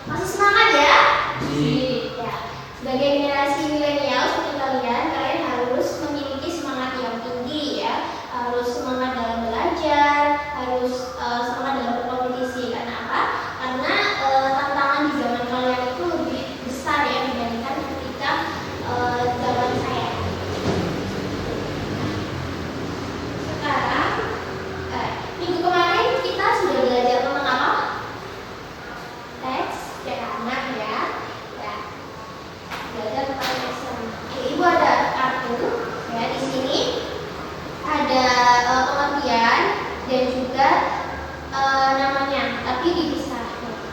Masih semangat ya? Iya. Ya. Sebagai generasi milenial seperti kalian harus memiliki semangat yang tinggi ya. Harus semangat dalam belajar, harus semangat dalam berkompetisi. Karena apa? Karena tantangan di zaman kalian itu lebih besar ya dibandingkan ketika zaman saya. Sekarang minggu kemarin kita sudah belajar tentang apa? Teks ceramah ya. Belajar tentang teks ceramah. Oke, Ibu ada kartu ya, di sini ada pengertian dan juga namanya, tapi dipisah.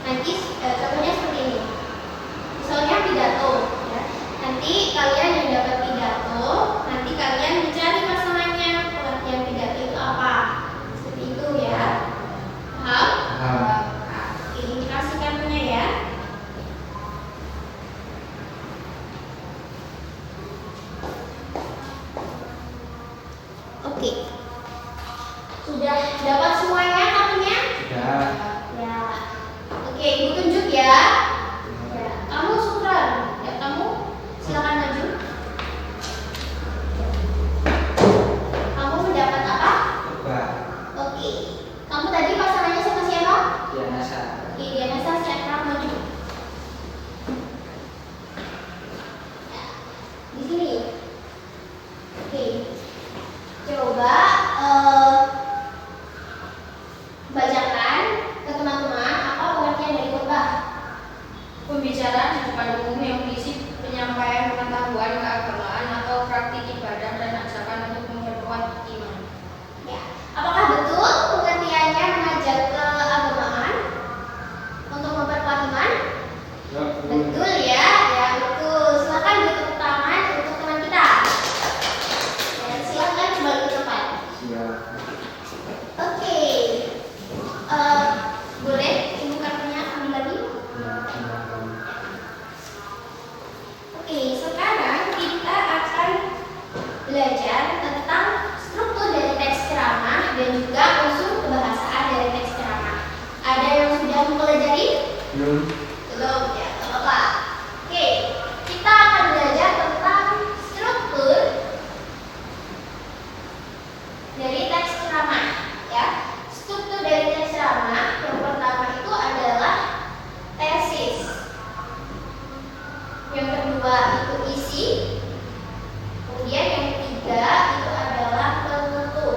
Nanti contohnya seperti ini. Misalnya pidato ya. Nanti kalian yang dapat pidato, nanti kalian mencari pasangannya. Pengertian pidato itu apa? Seperti itu ya. Paham? Paham. Oke, ini kasih kartunya ya. Oke. Sudah dapat semuanya kartunya? Sudah. Ya. Oke, Ibu tunjuk ya. Ya. Kamu Sukran. Ya, kamu silakan maju. Kamu mendapat apa? Coba. Oke. Kamu tadi pasangannya sama siapa? Dianasa. Oke, Dianasa, silakan maju. Ya. Di sini. Oke. Coba bacakan ke teman-teman apa pengertian dari khotbah. Pembicaraan di depan umum yang berisi penyampaian pengetahuan keagamaan atau praktik ibadah dan ajakan untuk memperkuat iman. Ya. Apakah betul pengertiannya mengajak keagamaan untuk memperkuat iman? Ya, Betul ya, ya betul. Silakan beri tepuk tangan untuk teman kita. Dan silakan kembali ke tempat. Siap. Oke. Boleh Ibu kartunya ambil lagi? Ya, silakan. Oke, sekarang kita akan belajar tentang struktur dari teks ceramah dan juga unsur kebahasaan dari teks ceramah. Ada yang sudah mempelajari? Belum. Belum ya, nggak apa-apa. Oke, kita akan belajar tentang struktur dari teks ceramah ya. Struktur dari teks ceramah yang pertama itu adalah tesis. Yang kedua itu isi. Kemudian yang ketiga itu adalah penutup.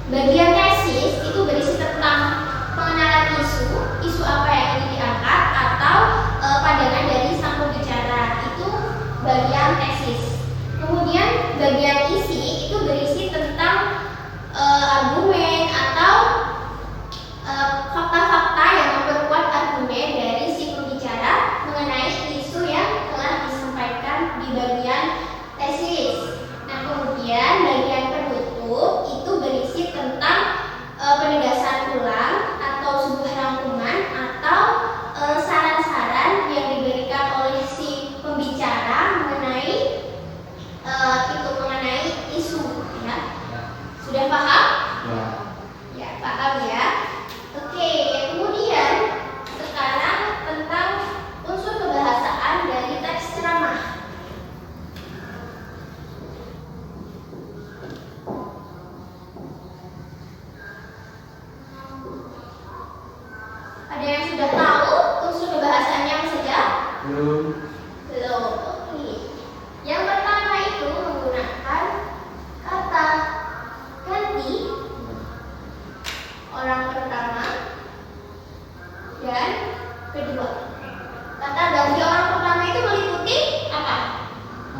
Bagian tesis itu berisi tentang pengenalan isu apa yang ingin diangkat atau pandangan dari sang pembicara. Itu bagian tesis. Kemudian bagian isi itu berisi tentang argumen atau fakta-fakta yang memperkuat argumen dari si pembicara mengenai isu yang telah disampaikan di bagian tesis. Nah, kemudian bagian penutup itu berisi tentang penegasan ulang atau sebuah rangkuman atau saran-saran yang diberikan oleh si pembicara mengenai isu ya. Sudah paham? Ya. Ya, paham ya. Oke, kemudian sekarang tentang unsur kebahasaan dari teks ceramah. Ada yang sudah tahu unsur kebahasaannya apa saja? Belum. Belum. Oke. Yang pertama itu menggunakan kata ganti orang pertama dan kedua. Kata ganti orang pertama itu meliputi apa?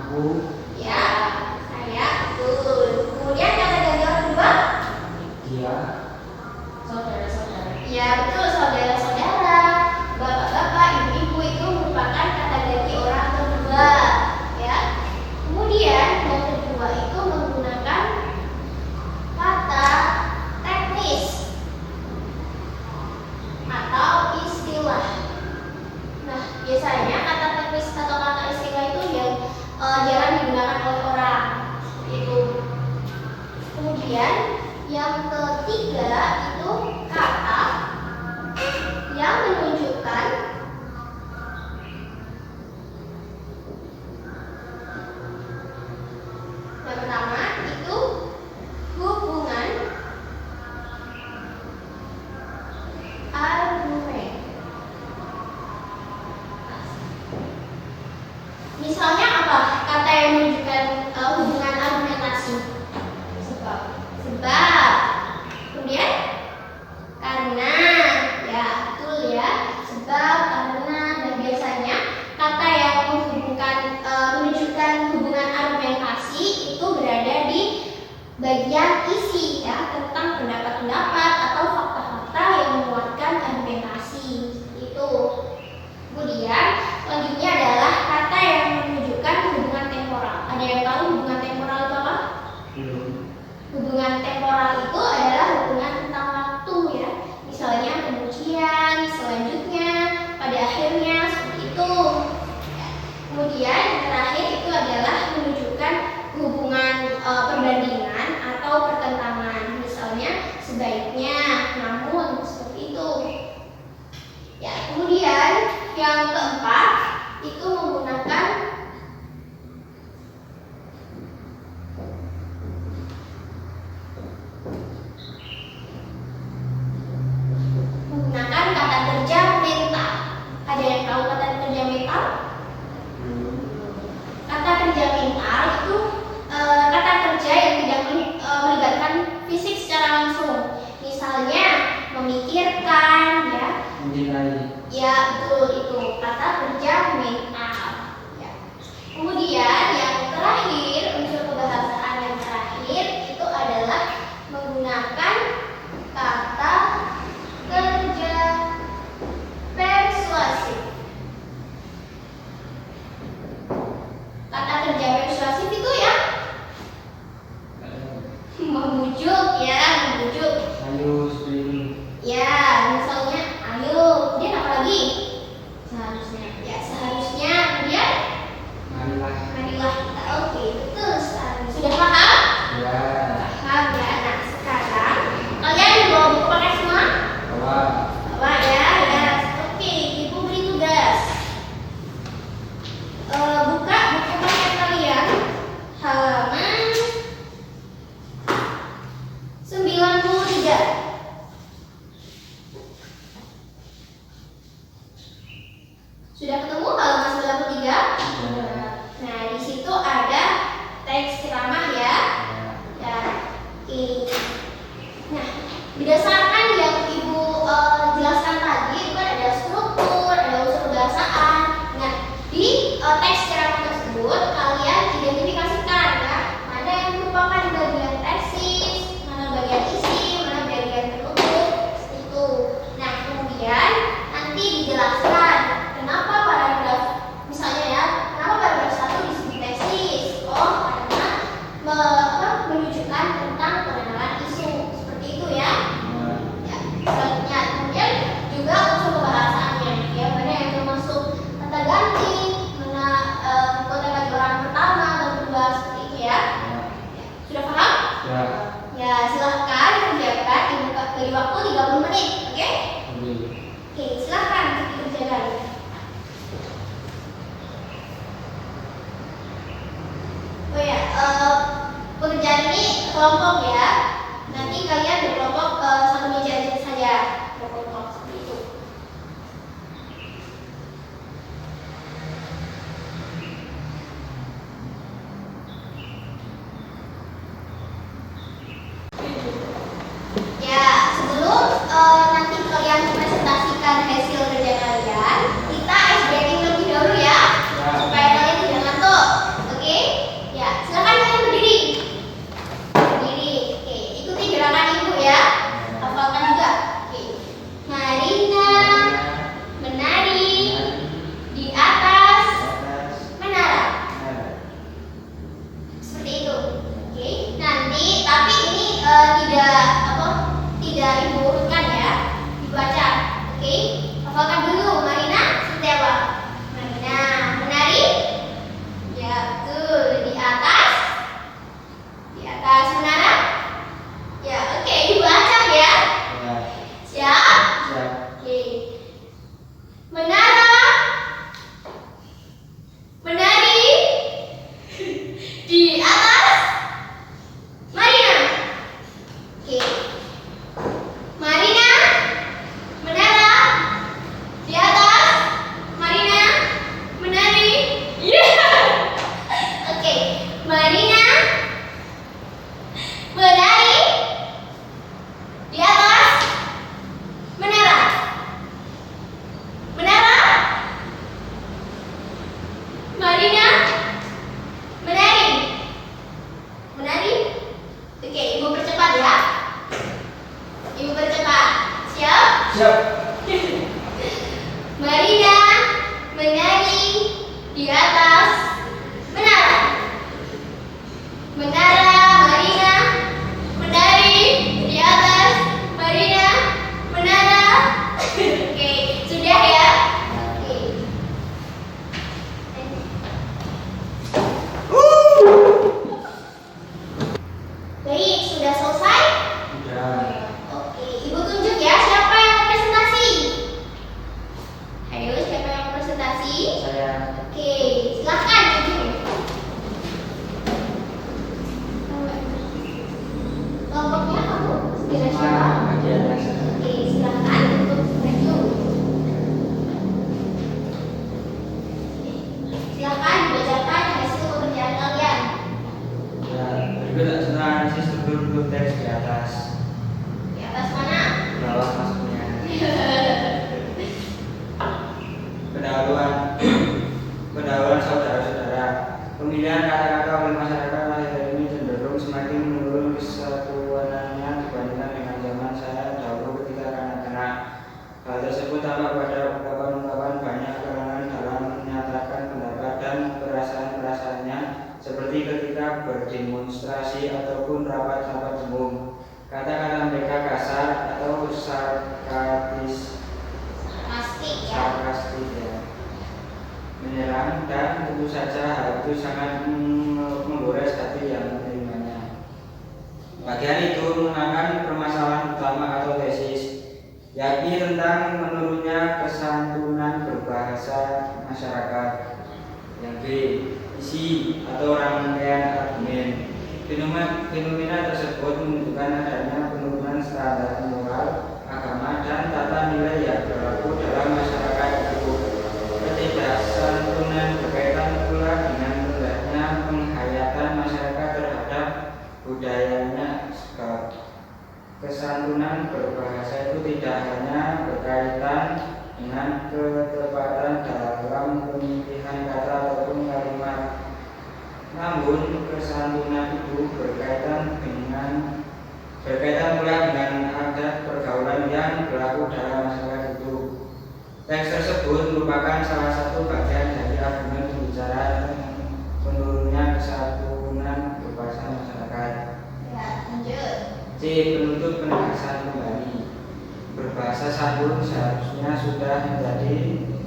Aku. Ya, saya betul. Kemudian kata ganti orang kedua? Dia. Saudara-saudara. Ya, betul, saudara-saudara, bapak-bapak, ibu-ibu itu merupakan kata ganti orang kedua, ya. Kemudian yang kedua itu menggunakan kata teknis atau istilah. Nah, biasanya kata teknis atau kata istilah itu yang jarang digunakan oleh orang, seperti itu. Kemudian yang ketiga yang keempat itu menggunakan kata kerja mental. Ada yang tahu kata kerja mental? Kata kerja mental itu kata kerja yang tidak melibatkan fisik secara langsung. Misalnya memikirkan, ya. Ya, betul itu kata kerja mental. Ya. Kemudian yang terakhir, unsur kebahasaan yang terakhir itu adalah menggunakan kata kerja persuasif. Kata kerja persuasif itu ya membujuk, ya, membujuk. Ayo, spring. Ya, misalnya ayo, kemudian apa lagi? Seharusnya. Ya, seharusnya. Kemudian marilah kita. Oke, betul sekali. Sudah paham? Ya. Paham ya. Nah, sekarang kalian bawa buku pakai semua? Bawa ya, ya. Oke, ibu beri tugas. Buka buku paket kalian halaman 93. Sudah ketemu halaman 93? Nah, di situ ada teks ceramah ya. Ya. Oke. Nah, berdasarkan yang Ibu jelaskan tadi, itu kan ada struktur, ada unsur kebahasaan. Nah, di teks ceramah tersebut kalian identifikasikan ya, mana yang merupakan bagian tesis, mana bagian isi, mana bagian penutur, seperti itu. Nah, kemudian nanti dijelaskan kenapa paragraf, misalnya ya, kenapa paragraf 1 disebut tesis? Oh, karena menunjukkan tentang pengenalan isu, seperti itu ya. Ya, selanjutnya kemudian juga unsur kebahasaannya, ya, mana yang termasuk kata ganti, mana kata ganti orang pertama dan kedua, seperti itu ya. Ya, sudah paham? Ya. Ya, silahkan kerjakan, Ibu beri waktu 30 menit, oke? Oke, silahkan dikerjakan. Oh ya, pekerjaan ini kelompok ya. Nanti kalian berkelompok satu meja aja saja, berkelompok seperti itu. Ya, sebelum nanti kalian presentasikan hasil kerja kalian, kita ice breaking lebih dahulu ya, supaya kalian tidak ngantuk. Oke? Ya, silakan kalian berdiri. Berdiri. Oke, ikuti gerakan Ibu ya. Hafalkan juga. Oke. Marina menari di atas menara. Seperti itu. Oke. Nanti tapi ini tidak Ibu urutkan ya. Dibaca. Oke. Hafalkan dulu. Marina seperti apa? Marina menari. Ya, betul. Di atas menara. Ya, oke. Dibaca ya. Siap? Oke. Menara menari di atas Marina. Oke. Marina menara di atas Marina menari. Oke. Marina menari di atas menara. Menara. Marina menari. Menari. Oke, Ibu percepat ya. Ibu percepat. Siap? Siap. Marina menari di atas menara. Menara Marina menari di atas Marina menara. Oke, sudah ya? Oke. Baik, sudah selesai? Sudah. Oke, Ibu tunjuk ya siapa yang presentasi. Ayo, siapa yang Ya. Oke, silakan untuk maju. Silakan dibacakan hasil pekerjaan kalian. Ya, berikut adalah analisis struktur teks di atas. Di atas mana? Di bawah maksudnya. Pendahuluan saudara-saudara. Pemilihan kata-kata oleh masyarakat akhir ini cenderung semakin menurun kesatuannya dibandingkan dengan zaman saya dahulu ketika kanak-kanak. Hal tersebut tampak pada ungkapan-ungkapan banyak kalangan dalam menyatakan pendapat dan perasaan-perasaannya, seperti ketika berdemonstrasi ataupun rapat-rapat umum. Kata-kata mereka kasar atau sarkastis ya, menyerang, dan tentu saja hal itu sangat menggores hati yang menerimanya. Bagian itu menggunakan permasalahan utama atau tesis, yakni tentang menurunnya kesantunan berbahasa masyarakat. Yang B, isi atau rangkaian argumen. Fenomena tersebut menunjukkan adanya penurunan standar moral, agama, dan tata nilai yang berlaku dalam masyarakat itu. Ketidaksantunan berkaitan pula dengan rendahnya penghayatan masyarakat terhadap budayanya. Kesantunan berbahasa itu tidak hanya berkaitan dengan ketepatan dalam pemilihan kata ataupun kalimat, namun kesantunan itu berkaitan pula dengan adat pergaulan yang berlaku dalam masyarakat itu. Teks tersebut merupakan salah satu bagian dari argumen pembicaraan menurunnya kesantunan berbahasa masyarakat. Ya, lanjut. C. Penuntut penegasan kembali. Berbahasa santun seharusnya sudah menjadi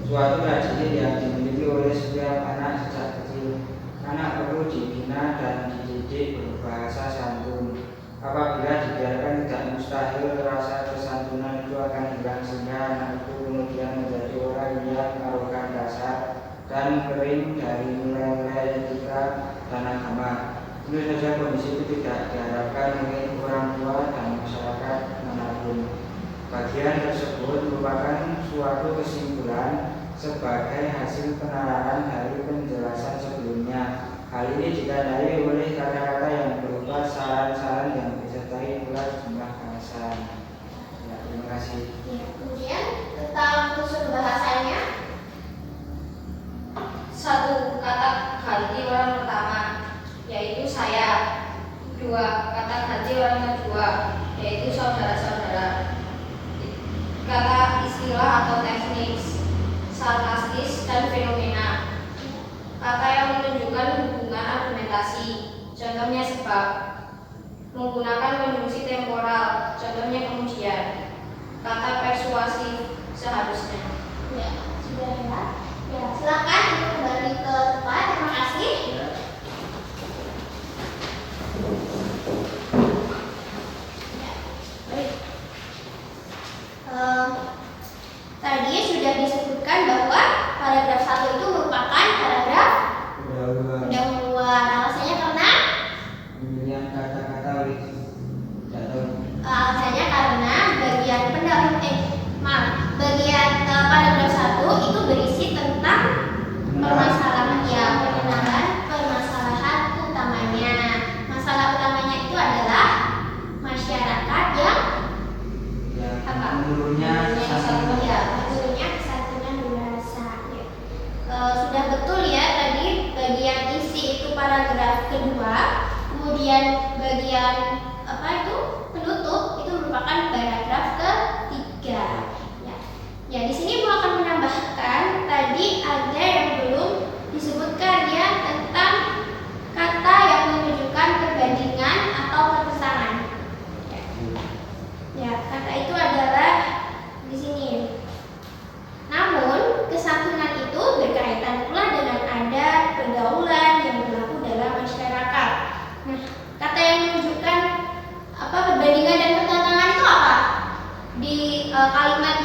suatu tradisi yang dimiliki oleh setiap anak sejak kecil. Anak perlu dibina dan dididik berbahasa santun. Apabila dibiarkan, tidak mustahil rasa kesantunan itu akan hilang, sehingga anak itu kemudian menjadi orang yang arogan, kasar, dan kering dari nilai-nilai etika dan agama. Tentu saja kondisi itu tidak diharapkan oleh orang tua dan masyarakat manapun. Bagian tersebut merupakan suatu kesimpulan sebagai hasil penalaran dari penjelasan sebelumnya. Hal ini ditandai oleh kata-kata yang berupa saran-saran yang disertai pula sejumlah alasan. Ya, terima kasih. Ya, kemudian tentang unsur bahasanya. Satu, kata ganti orang pertama, yaitu saya. Dua, kata ganti orang kedua, yaitu saudara-saudara. Kata istilah atau teknik, sarkastis, dan fenomena. Kata yang menunjukkan hubungan argumentasi, contohnya sebab. Menggunakan konjungsi temporal, contohnya kemudian. Kata persuasif, seharusnya. Ya, sudah ya. Ya, silakan kembali ke tempat. Terima kasih. Ya, baik. Tadi sudah disebutkan bahwa paragraf 1 itu merupakan paragraf pendahuluan. Alasannya karena Pemilihan kata-kata oleh alasannya karena bagian paragraf 1 itu berisi tentang permasalahan permasalahan utamanya. Masalah utamanya itu adalah masyarakat yang menurunnya kesantunan berbahasa. Ya. Sudah betul ya tadi bagian isi itu paragraf kedua, kemudian bagian penutup itu merupakan paragraf ketiga. Ya, di sini mau akan menambahkan tadi ada yang belum disebutkan ya tentang kata yang menunjukkan perbandingan atau pertentangan. Ya, kata itu adalah di sini. Namun, kesantunan itu berkaitan pula dengan ada pergaulan yang berlaku dalam masyarakat. Nah, kata yang menunjukkan perbandingan dan pertentangan itu apa? Di kalimat